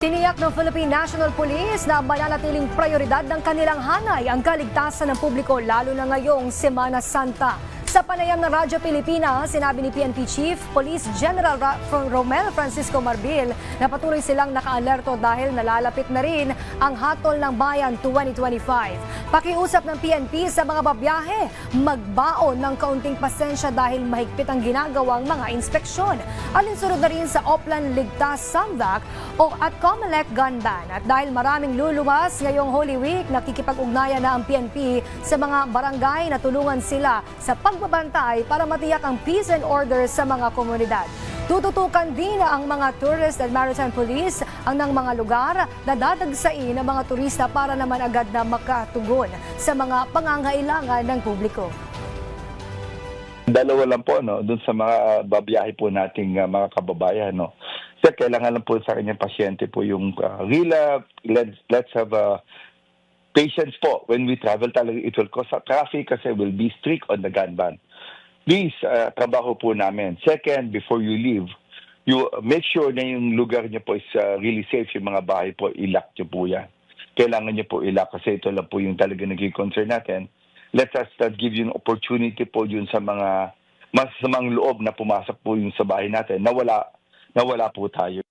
Tiniyak ng Philippine National Police na mananatiling prioridad ng kanilang hanay ang kaligtasan ng publiko lalo na ngayong Semana Santa. Sa panayam ng Radyo Pilipinas, sinabi ni PNP Chief Police General Romel Francisco Marbil na patuloy silang nakaalerto dahil nalalapit na rin ang Hatol ng Bayan 2025. Pakiusap ng PNP sa mga babiyahe, magbaon ng kaunting pasensya dahil mahigpit ang ginagawang mga inspeksyon. Alinsunod na rin sa Oplan Ligtas Samdak o at Comelec Gun Ban. At dahil maraming luluwas ngayong Holy Week, nakikipag-ugnayan na ang PNP sa mga barangay na tulungan sila sa pagbabantay para matiyak ang peace and order sa mga komunidad. Tututukan din ang mga Tourist and Maritime Police ang ng mga lugar na dadagsain ng mga turista para naman agad na makatugon sa mga pangangailangan ng publiko. Dalawa lang po, no, dun sa mga babiyahe po nating mga kababayan, no. Kasi kailangan lang po sa kanyang pasyente po yung let's have patience po when we travel. Talaga it will cause traffic kasi will be strict on the gun ban. Please, trabaho po namin. Second, before you leave, you make sure na yung lugar niyo po is really safe. Yung mga bahay po, ilock niyo po yan. Kailangan niyo po ilock kasi ito lang po yung talaga naging concern natin. Let us give you an opportunity po yun sa mga masamang loob na pumasok po yung sa bahay natin na wala po tayo.